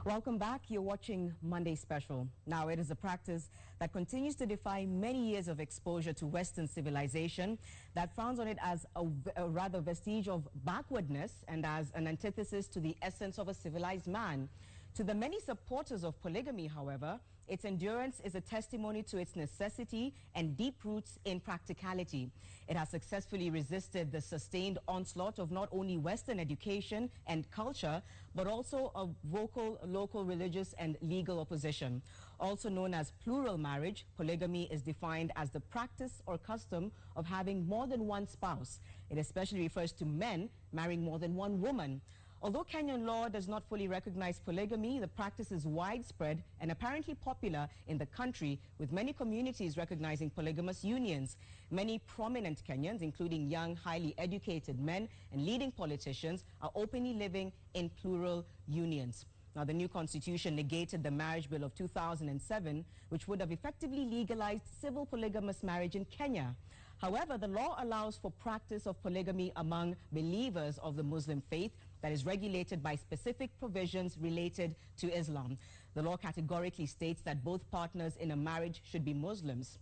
Welcome back. You're watching Monday Special. Now, it is a practice that continues to defy many years of exposure to Western civilization that frowns on it as a rather vestige of backwardness and as an antithesis to the essence of a civilized man. To the many supporters of polygamy, however, its endurance is a testimony to its necessity and deep roots in practicality. It has successfully resisted the sustained onslaught of not only Western education and culture, but also a vocal local religious and legal opposition. Also known as plural marriage, polygamy is defined as the practice or custom of having more than one spouse. It especially refers to men marrying more than one woman. Although Kenyan law does not fully recognize polygamy, the practice is widespread and apparently popular in the country, with many communities recognizing polygamous unions. Many prominent Kenyans, including young, highly educated men and leading politicians, are openly living in plural unions. Now, the new constitution negated the Marriage Bill of 2007, which would have effectively legalized civil polygamous marriage in Kenya. However, the law allows for practice of polygamy among believers of the Muslim faith that is regulated by specific provisions related to Islam. The law categorically states that both partners in a marriage should be Muslims.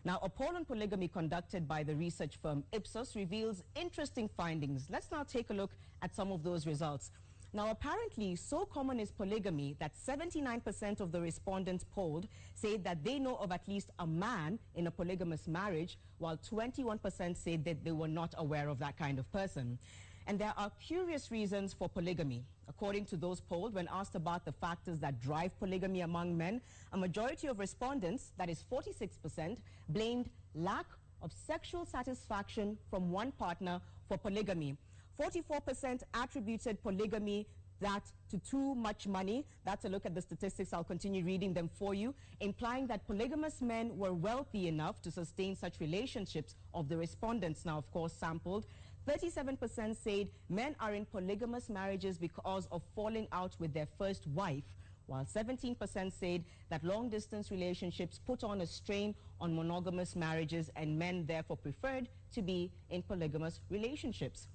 Now, a poll on polygamy conducted by the research firm Ipsos reveals interesting findings. Let's now take a look at some of those results. Now, apparently, so common is polygamy that 79% of the respondents polled say that they know of at least a man in a polygamous marriage, while 21% say that they were not aware of that kind of person. And there are curious reasons for polygamy. According to those polled, when asked about the factors that drive polygamy among men, a majority of respondents, that is 46%, blamed lack of sexual satisfaction from one partner for polygamy. 44% attributed polygamy to too much money. That's a look at the statistics. I'll continue reading them for you, implying that polygamous men were wealthy enough to sustain such relationships. Of the respondents now, of course, sampled, 37% said men are in polygamous marriages because of falling out with their first wife, while 17% said that long-distance relationships put on a strain on monogamous marriages and men therefore preferred to be in polygamous relationships.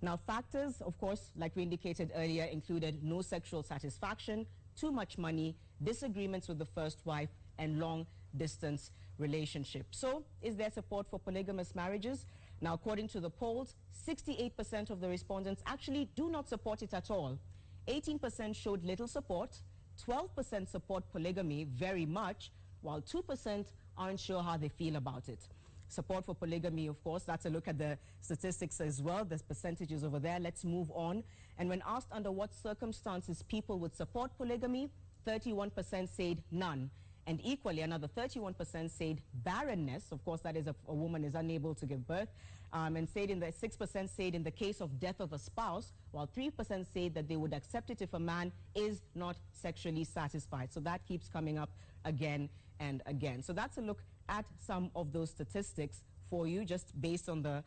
Now, factors, of course, like we indicated earlier, included no sexual satisfaction, too much money, disagreements with the first wife, and long-distance relationships. So, is there support for polygamous marriages? Now, according to the polls, 68% of the respondents actually do not support it at all. 18% showed little support, 12% support polygamy very much, while 2% aren't sure how they feel about it. Support for polygamy, of course, that's a look at the statistics as well. There's percentages over there. Let's move on. And when asked under what circumstances people would support polygamy, 31% said none. And equally, another 31% said barrenness. Of course, that is if a woman is unable to give birth. And said 6% said in the case of death of a spouse, while 3% said that they would accept it if a man is not sexually satisfied. So that keeps coming up again and again. So that's a look at some of those statistics for you, just based on the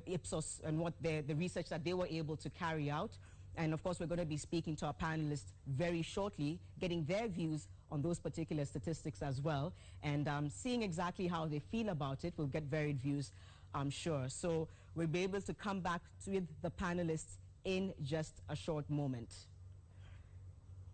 Ipsos and what the research that they were able to carry out. And of course, we're going to be speaking to our panelists very shortly, getting their views on those particular statistics as well, and seeing exactly how they feel about it. We'll get varied views, I'm sure. So we'll be able to come back with the panelists in just a short moment.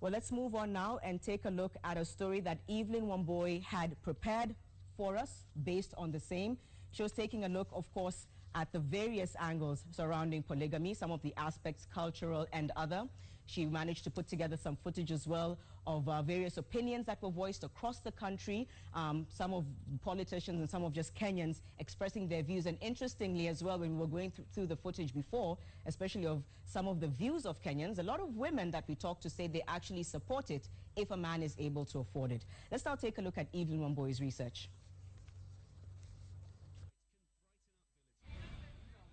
Well, let's move on now and take a look at a story that Evelyn Wamboy had prepared for us based on the same. She was taking a look, of course, at the various angles surrounding polygamy, some of the aspects, cultural and other. She managed to put together some footage as well of various opinions that were voiced across the country, some of politicians and some of just Kenyans expressing their views. And interestingly as well, when we were going through the footage before, especially of some of the views of Kenyans, a lot of women that we talked to say they actually support it if a man is able to afford it. Let's now take a look at Evelyn Wamboy's research.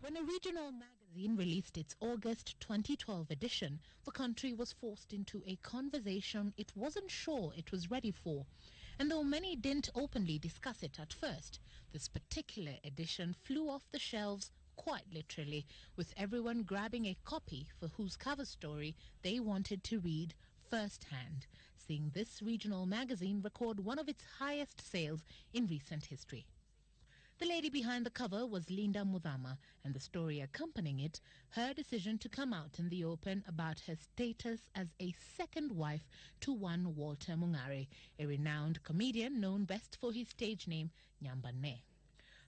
When a regional magazine released its August 2012 edition, the country was forced into a conversation it wasn't sure it was ready for. And though many didn't openly discuss it at first, this particular edition flew off the shelves quite literally, with everyone grabbing a copy for whose cover story they wanted to read firsthand, seeing this regional magazine record one of its highest sales in recent history. The lady behind the cover was Linda Muthama, and the story accompanying it, her decision to come out in the open about her status as a second wife to one Walter Mungare, a renowned comedian known best for his stage name Nyambane.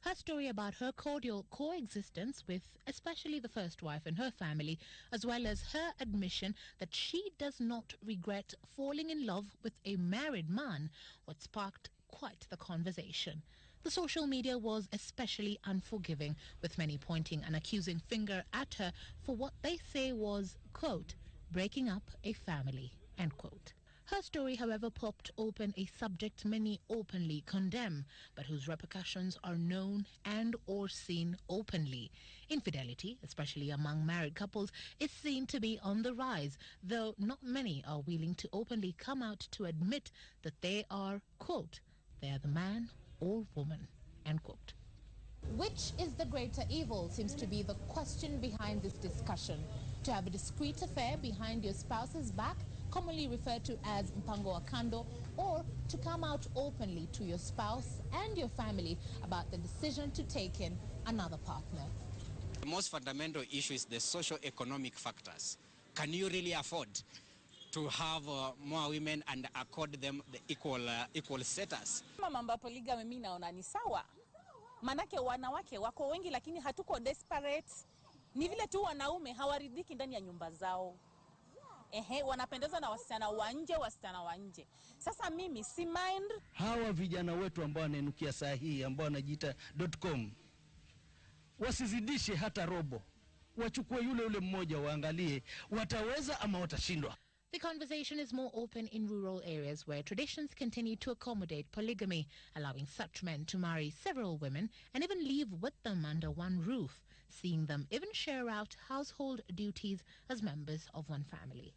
Her story about her cordial coexistence with especially the first wife and her family, as well as her admission that she does not regret falling in love with a married man, what sparked quite the conversation. The social media was especially unforgiving, with many pointing an accusing finger at her for what they say was, quote, breaking up a family, end quote. Her story, however, popped open a subject many openly condemn, but whose repercussions are known and or seen openly. Infidelity, especially among married couples, is seen to be on the rise, though not many are willing to openly come out to admit that they are, quote, they are the man or woman, end quote. Which is the greater evil seems to be the question behind this discussion. To have a discreet affair behind your spouse's back, commonly referred to as mpango wa kando, or to come out openly to your spouse and your family about the decision to take in another partner. The most fundamental issue is the socio-economic factors. Can you really afford to have more women and accord them the equal status? Mambo ya polygamy mimi naona ni sawa. Manake wanawake wako wengi lakini hatuko desperate. Ni vile tu wanaume hawaridhiki ndani ya nyumba zao. Wanapendeza na wasichana wa nje. Sasa mimi si mind. Hawa vijana wetu ambao wanainukia saa hii ambao wanajiita .com wasizidishe hata robo. Wachukue yule mmoja waangalie wataweza ama watashindwa. The conversation is more open in rural areas where traditions continue to accommodate polygamy, allowing such men to marry several women and even live with them under one roof, seeing them even share out household duties as members of one family.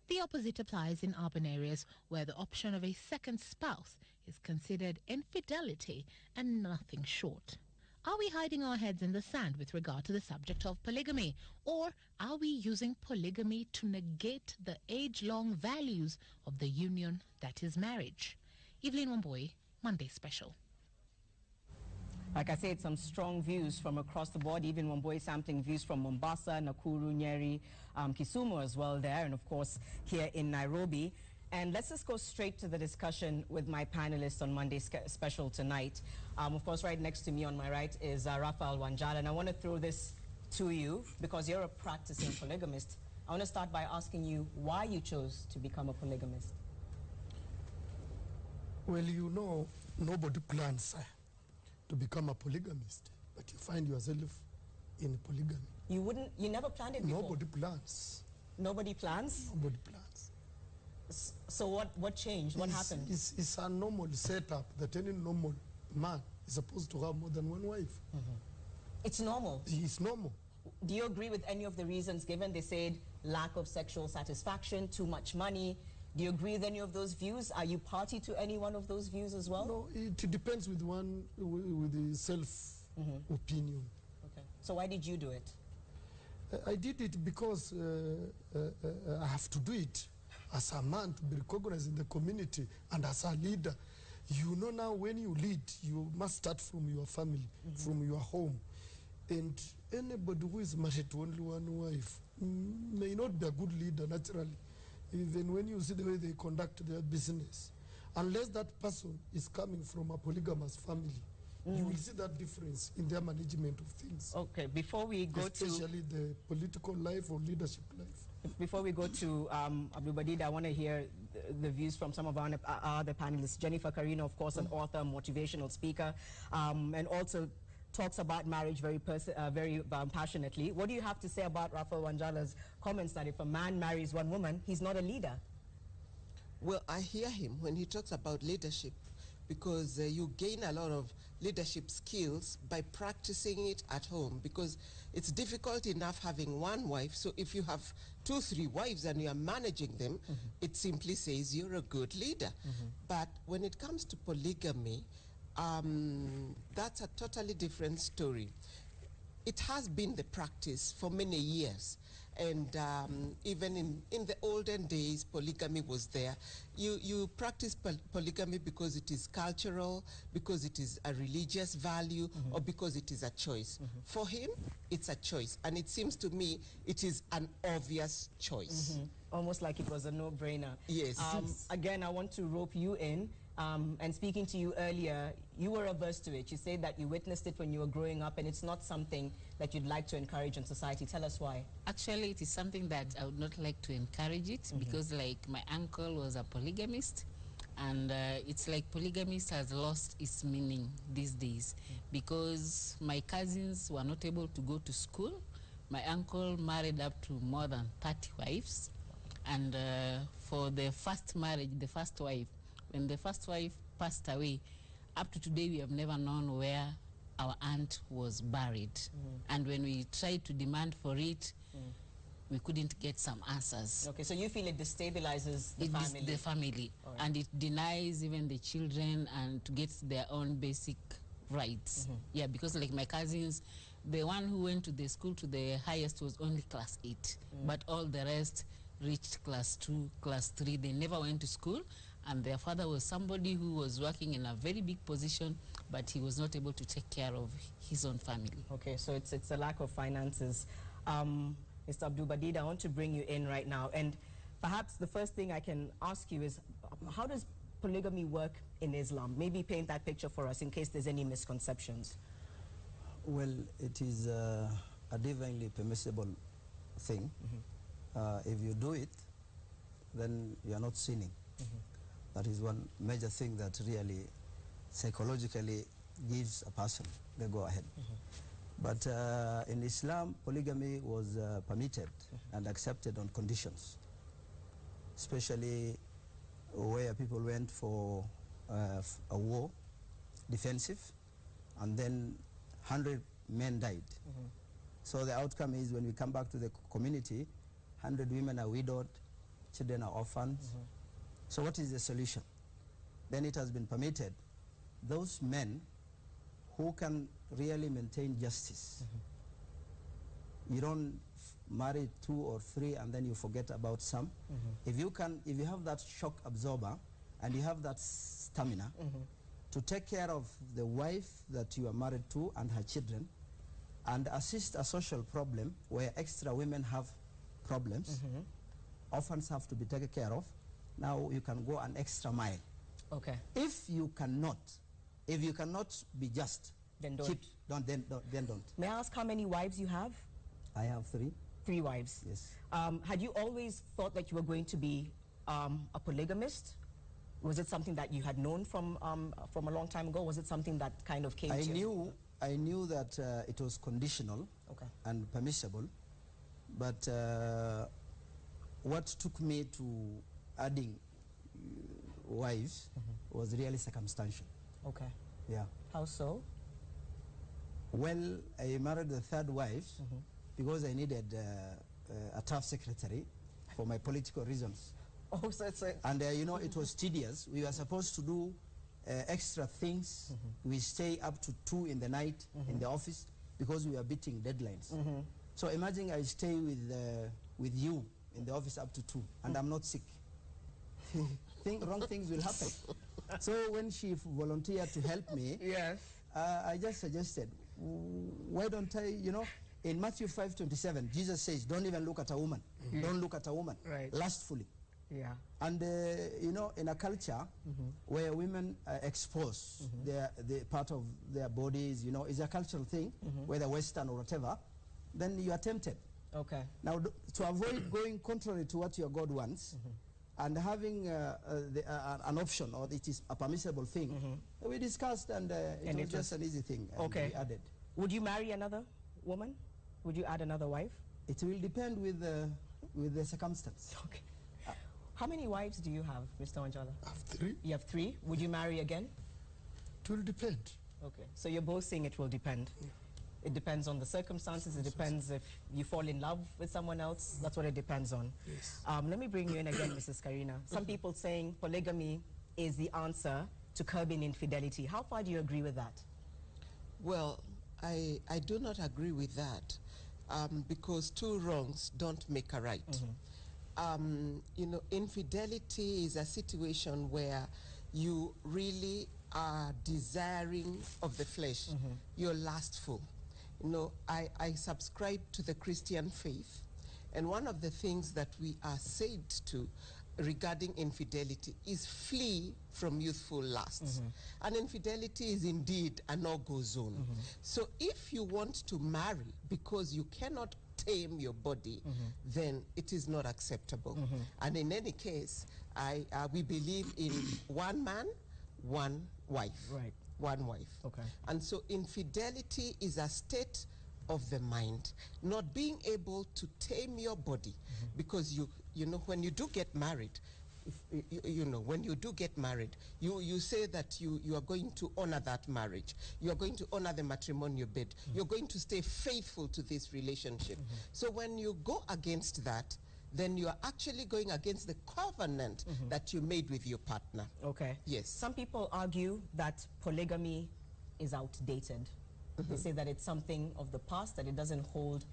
The opposite applies in urban areas where the option of a second spouse is considered infidelity and nothing short. Are we hiding our heads in the sand with regard to the subject of polygamy? Or are we using polygamy to negate the age-long values of the union that is marriage? Evelyn Wamboi, Monday Special. Like I said, some strong views from across the board. Even Wamboi sampling views from Mombasa, Nakuru, Nyeri, Kisumu as well there, and of course here in Nairobi. And let's just go straight to the discussion with my panelists on Monday Special tonight. Of course, right next to me on my right is Raphael Wanjala, and I want to throw this to you because you're a practicing polygamist. I want to start by asking you why you chose to become a polygamist. Well, you know, nobody plans to become a polygamist, but you find yourself in polygamy. You never planned it before? Nobody plans. Nobody plans? Nobody plans. So what changed? What happened? It's a normal setup that any normal man is supposed to have more than one wife. Mm-hmm. It's normal? It's normal. Do you agree with any of the reasons given? They said lack of sexual satisfaction, too much money. Do you agree with any of those views? Are you party to any one of those views as well? No, it depends with the self-opinion. Okay. So why did you do it? I did it because I have to do it as a man to be recognized in the community and as a leader. You know now when you lead, you must start from your family, from your home. And anybody who is married to only one wife may not be a good leader naturally, even when you see the way they conduct their business. Unless that person is coming from a polygamous family, you will see that difference in their management of things. Okay, before we go especially the political life or leadership life. Before we go to Abdul Badid, I want to hear the views from some of our other panelists. Jennifer Carino, of course, an author, motivational speaker, and also talks about marriage very passionately. What do you have to say about Raphael Wanjala's comments that if a man marries one woman, he's not a leader? Well, I hear him when he talks about leadership, because you gain a lot of leadership skills by practicing it at home, because it's difficult enough having one wife. So if you have 2, 3 wives and you are managing them, it simply says you're a good leader. But when it comes to polygamy, that's a totally different story. it has been the practice for many years. And even in the olden days, polygamy was there. You practice polygamy because it is cultural, because it is a religious value, or because it is a choice. For him, it's a choice. And it seems to me it is an obvious choice. Almost like it was a no-brainer. Yes. Again, I want to rope you in. And speaking to you earlier, you were averse to it. You said that you witnessed it when you were growing up, and it's not something that you'd like to encourage in society. Tell us why. Actually, it is something that I would not like to encourage it, because like my uncle was a polygamist, and it's like polygamist has lost its meaning these days, because my cousins were not able to go to school. My uncle married up to more than 30 wives, and for the first marriage, the first wife, when the first wife passed away, up to today we have never known where our aunt was buried. And when we tried to demand for it, we couldn't get some answers. Okay, so you feel it destabilizes the family? The family. Right. And it denies even the children and to get their own basic rights. Yeah, because like my cousins, the one who went to the school to the highest was only class 8, but all the rest reached class 2, class 3. They never went to school, and their father was somebody who was working in a very big position, but he was not able to take care of his own family. Okay, so it's a lack of finances. Mr. Abdul-Badid, I want to bring you in right now, and perhaps the first thing I can ask you is, how does polygamy work in Islam? Maybe paint that picture for us in case there's any misconceptions. Well, it is a divinely permissible thing. If you do it, then you are not sinning. That is one major thing that really psychologically gives a person the go-ahead. But in Islam, polygamy was permitted and accepted on conditions, especially where people went for a war, defensive, and then 100 men died. So the outcome is when we come back to the community, 100 women are widowed, children are orphans. So what is the solution? Then it has been permitted. Those men who can really maintain justice. You don't marry 2 or 3 and then you forget about some. If you have that shock absorber and you have that stamina to take care of the wife that you are married to and her children, and assist a social problem where extra women have problems, orphans have to be taken care of. Now you can go an extra mile. Okay. If you cannot be just, then don't. Then don't. May I ask how many wives you have? I have 3. 3 wives. Yes. Had you always thought that you were going to be a polygamist? Was it something that you had known from a long time ago? Was it something that kind of came to you? I knew that it was conditional and permissible, but what took me to adding wives was really circumstantial. Okay. Yeah. How so? Well, I married the 3rd wife because I needed a tough secretary for my political reasons. Oh, so it's and you know, it was tedious. We were supposed to do extra things. We stay up to 2 in the night in the office because we were beating deadlines. So imagine I stay with you in the office up to 2 and I'm not sick. Wrong things will happen. So when she volunteered to help me, yes, I just suggested, why don't I, you know, in Matthew 5:27, Jesus says, don't even look at a woman. Don't look at a woman lustfully. Yeah. And, you know, in a culture where women expose the part of their bodies, you know, is a cultural thing, whether Western or whatever, then you are tempted. Okay. Now, to avoid going contrary to what your God wants, and having an option, or it is a permissible thing, we discussed, and it was just an easy thing. And we added. Would you marry another woman? Would you add another wife? It will depend with the circumstance. Okay. How many wives do you have, Mr. Wanjala? I have 3. You have 3. Would you marry again? It will depend. Okay. So you're both saying it will depend. Yeah. It depends on the circumstances. It depends if you fall in love with someone else. That's what it depends on. Yes. Let me bring you in again, Mrs. Karina. Some people saying polygamy is the answer to curbing infidelity. How far do you agree with that? Well, I do not agree with that, because two wrongs don't make a right. You know, infidelity is a situation where you really are desiring of the flesh. You're lustful. You know, I subscribe to the Christian faith, and one of the things that we are said to regarding infidelity is flee from youthful lusts. And infidelity is indeed a no-go zone. So if you want to marry because you cannot tame your body, then it is not acceptable. And in any case, we believe in one man, one wife. Right. One wife. Okay. And so infidelity is a state of the mind, not being able to tame your body, because you know, when you do get married, when you do get married, you say that you are going to honor that marriage. You are going to honor the matrimonial bed. You're going to stay faithful to this relationship. So when you go against that, then you are actually going against the covenant that you made with your partner. Okay. Yes. Some people argue that polygamy is outdated. They say that it's something of the past, that it doesn't hold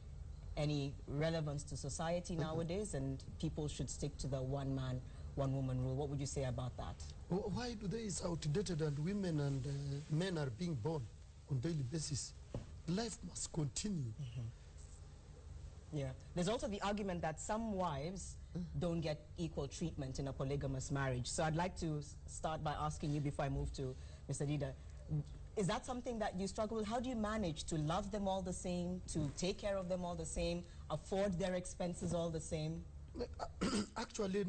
any relevance to society nowadays, and people should stick to the one man, one woman rule. What would you say about that? Why do they is outdated and women and men are being born on daily basis? Life must continue. Yeah. There's also the argument that some wives don't get equal treatment in a polygamous marriage. So I'd like to start by asking you before I move to Mr. Dida. Is that something that you struggle with? How do you manage to love them all the same, to take care of them all the same, afford their expenses all the same? Actually,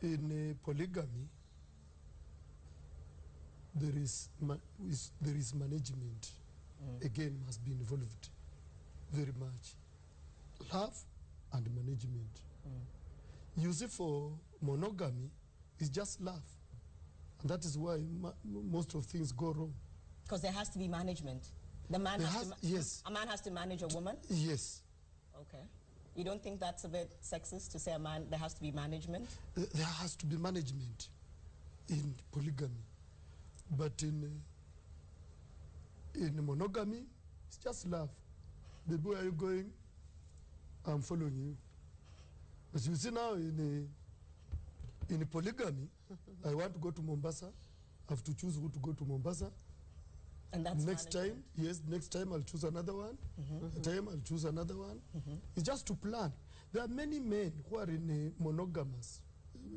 in polygamy, there is management. Again, must be involved very much. Love and management. You see, for monogamy, it's just love. And that is why most of things go wrong. Because there has to be management. The man yes. A man has to manage a woman? Yes. Okay. You don't think that's a bit sexist to say a man, there has to be management? There has to be management in polygamy. But in monogamy, it's just love. Baby, where are you going? I'm following you. As you see now in polygamy, I want to go to Mombasa. I have to choose who to go to Mombasa. And that's next time, yes, next time I'll choose another one. The time I'll choose another one. It's just to plan. There are many men who are in a monogamous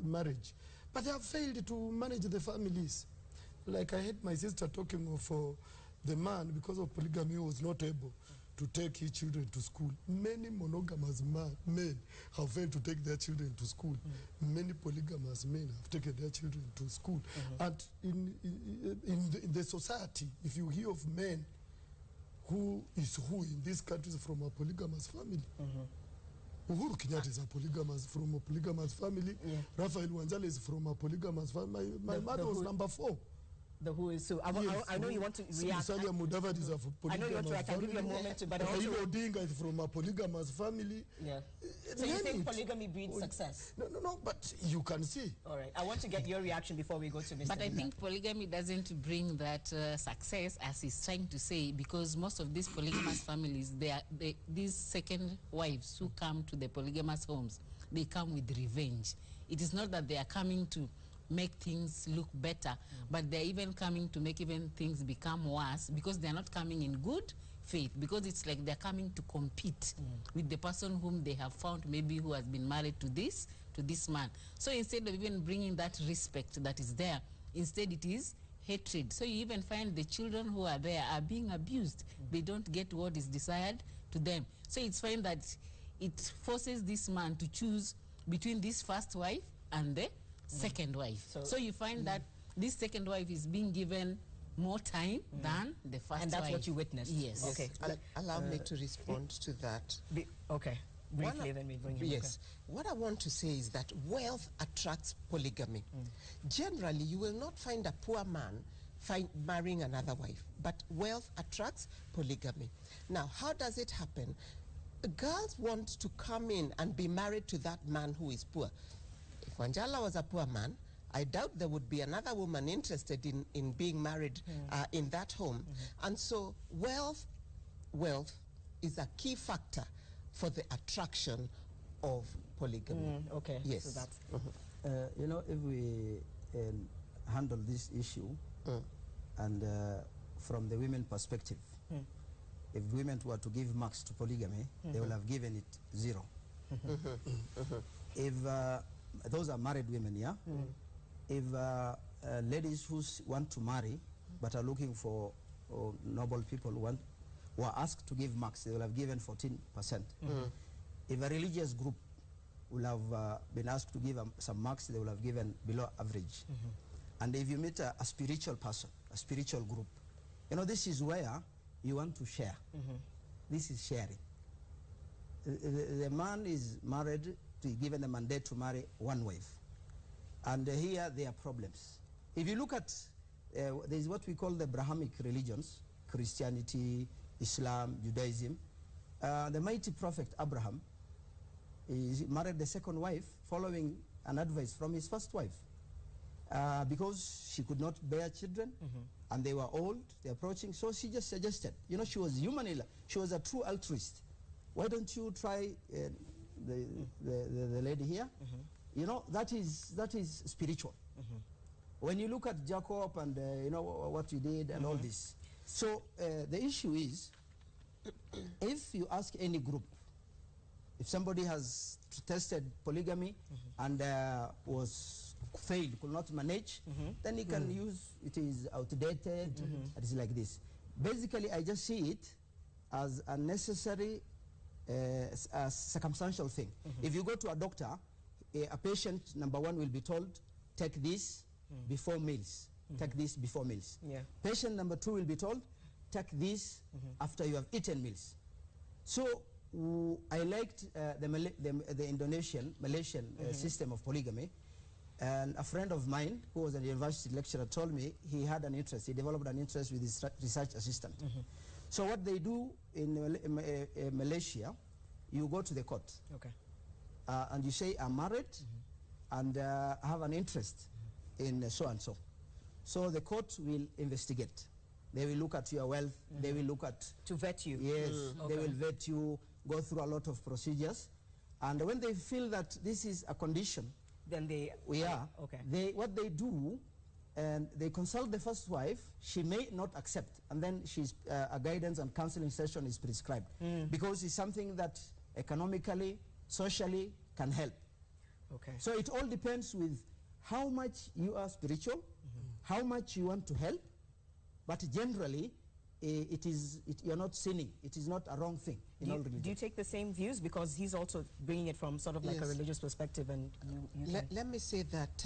marriage, but they have failed to manage the families. Like I heard my sister talking of the man, because of polygamy, was not able to take his children to school. Many monogamous men have failed to take their children to school. Many polygamous men have taken their children to school. And in the society, if you hear of men who in these countries from a polygamous family, Uhuru Kenyatta is from a polygamous family. Raphael Wanzala is from a polygamous family. My mother was number 4. The who is who. I know you want to react. I know you want to react. I'll give you a moment, but also Odinga is from a polygamous family. Yeah. So you think polygamy breeds success? No, but you can see. All right. I want to get your reaction before we go to Mr. But I think polygamy doesn't bring that success, as he's trying to say, because most of these polygamous families, these second wives who come to the polygamous homes, they come with revenge. It is not that they are coming to make things look better, but they're even coming to make even things become worse, because they're not coming in good faith, because it's like they're coming to compete with the person whom they have found, maybe who has been married to this man. So instead of even bringing that respect that is there, instead it is hatred. So you even find the children who are there are being abused. They don't get what is desired to them. So it's fine that it forces this man to choose between this first wife and the second wife. So you find that this second wife is being given more time than the first wife. And that's what you witnessed? Yes. Okay. Allow me to respond to that. Okay. Briefly, then we bring you. Yes. What I want to say is that wealth attracts polygamy. Generally, you will not find a poor man marrying another wife, but wealth attracts polygamy. Now, how does it happen? Girls want to come in and be married to that man who is poor. If Wanjala was a poor man I doubt there would be another woman interested in being married in that home. And so wealth is a key factor for the attraction of polygamy. Okay. Yes. So that's You know, if we handle this issue and from the women perspective, if women were to give marks to polygamy, they will have given it 0. If those are married women, yeah? If ladies who want to marry but are looking for noble people who are asked to give marks, they will have given 14%. If a religious group will have been asked to give some marks, they will have given below average. And if you meet a spiritual person, a spiritual group, you know, this is where you want to share. This is sharing. The man is married, given a mandate to marry one wife. And here there are problems. If you look at, there is what we call the Abrahamic religions, Christianity, Islam, Judaism. The mighty prophet Abraham married the second wife following an advice from his first wife. Because she could not bear children, and they were old, they're approaching, so she just suggested, you know, she was human, she was a true altruist. Why don't you try the lady here? You know, that is spiritual. When you look at Jacob and you know what you did and all this. So the issue is, if you ask any group, if somebody has tested polygamy and was failed, could not manage, then he can use, it is outdated, it is like this. Basically, I just see it as a necessary a circumstantial thing. If you go to a doctor, a patient, number one, will be told, take this before meals. Take this before meals. Patient number two will be told, take this after you have eaten meals. So I liked the Malaysian system of polygamy. And a friend of mine, who was a university lecturer, told me he had an interest. He developed an interest with his research assistant. So what they do in Malaysia, you go to the court. And you say, I'm married and have an interest in so and so. So the court will investigate. They will look at your wealth. They will look at... To vet you. Yes, they will vet you, go through a lot of procedures. And when they feel that this is a condition, then they... what they do, and they consult the first wife. She may not accept, and then a guidance and counseling session is prescribed, because it's something that economically, socially can help. So it all depends with how much you are spiritual, how much you want to help, but generally you're not sinning. It is not a wrong thing in all religions. Do you take the same views? Because he's also bringing it from sort of like a religious perspective. And let me say that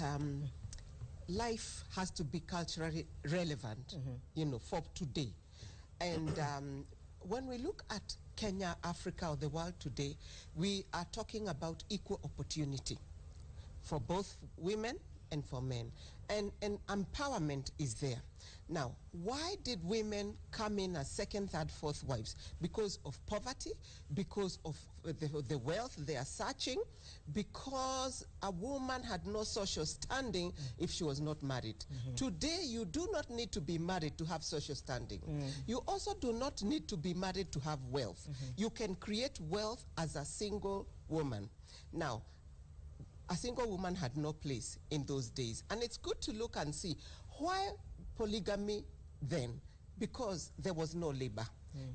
life has to be culturally relevant, you know, for today. And when we look at Kenya, Africa, or the world today, we are talking about equal opportunity for both women and for men. And empowerment is there. Now, why did women come in as second, third, fourth wives? Because of poverty, because of the wealth they are searching, because a woman had no social standing if she was not married. Today, you do not need to be married to have social standing. You also do not need to be married to have wealth. You can create wealth as a single woman. Now, a single woman had no place in those days. And it's good to look and see why polygamy then, because there was no labor.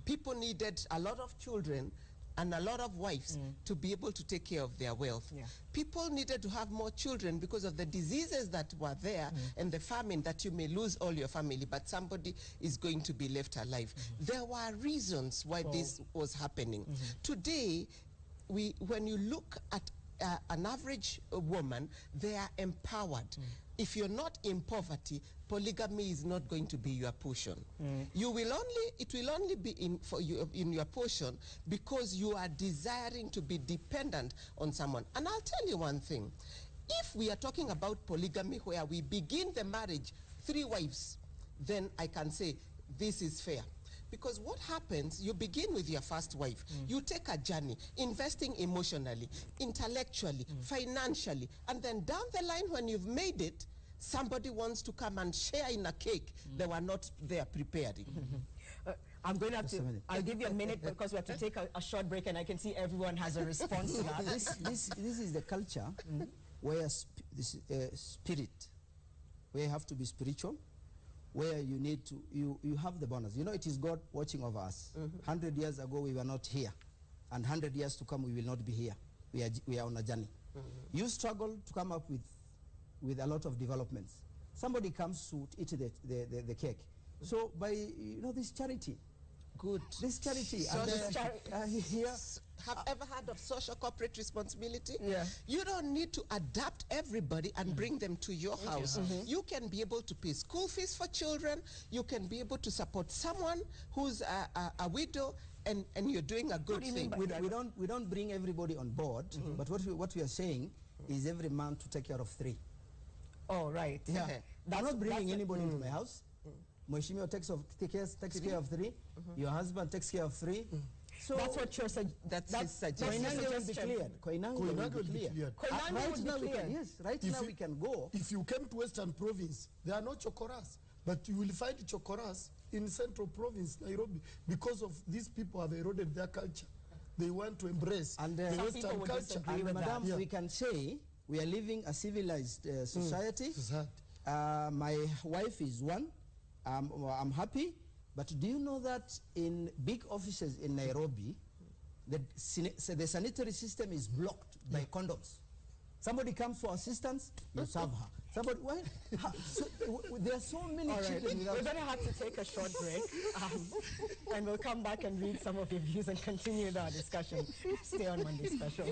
People needed a lot of children and a lot of wives to be able to take care of their wealth. People needed to have more children because of the diseases that were there and the famine, that you may lose all your family, but somebody is going to be left alive. There were reasons why this was happening. Today, when you look at an average woman, they are empowered. If you're not in poverty, polygamy is not going to be your portion. It will only be in your portion because you are desiring to be dependent on someone. And I'll tell you one thing. If we are talking about polygamy where we begin the marriage 3 wives, then I can say this is fair. Because what happens, you begin with your first wife. You take a journey, investing emotionally, intellectually, financially, and then down the line when you've made it, somebody wants to come and share in a cake they were not there preparing. I'm going to have to, I'll give you a minute because we have to take a short break, and I can see everyone has a response to that. This is the culture where spirit, where you have to be spiritual, where you need to, you have the bonus. You know, it is God watching over us. 100 years ago, we were not here. And 100 years to come, we will not be here. We are on a journey. You struggle to come up with a lot of developments. Somebody comes to eat the cake. So by, you know, this charity. Good. This charity. Here. Have ever heard of social corporate responsibility? Yeah. You don't need to adapt everybody and bring them to your house. You can be able to pay school fees for children. You can be able to support someone who's a widow, and you're doing a good thing. We don't bring everybody on board, but what we are saying is every man to take care of 3. Oh, right. Yeah. I'm not bringing anybody into my house. Mheshimiwa takes care of 3. Your husband takes care of 3. So that's what you're saying. That's his suggestion. Koinange will be cleared. Koinange will be cleared. Right now we can go. If you came to Western Province, there are no chokoras, but you will find chokoras in Central Province, Nairobi, because of these people have eroded their culture. They want to embrace the Western culture. And Madam, we can say we are living a civilized society. My wife is one. I'm happy. But do you know that in big offices in Nairobi, the sanitary system is blocked by condoms? Somebody comes for assistance, you serve her. Somebody, why? There are so many children. We're going to have to take a short break, and we'll come back and read some of your views and continue our discussion. Stay on Monday Special.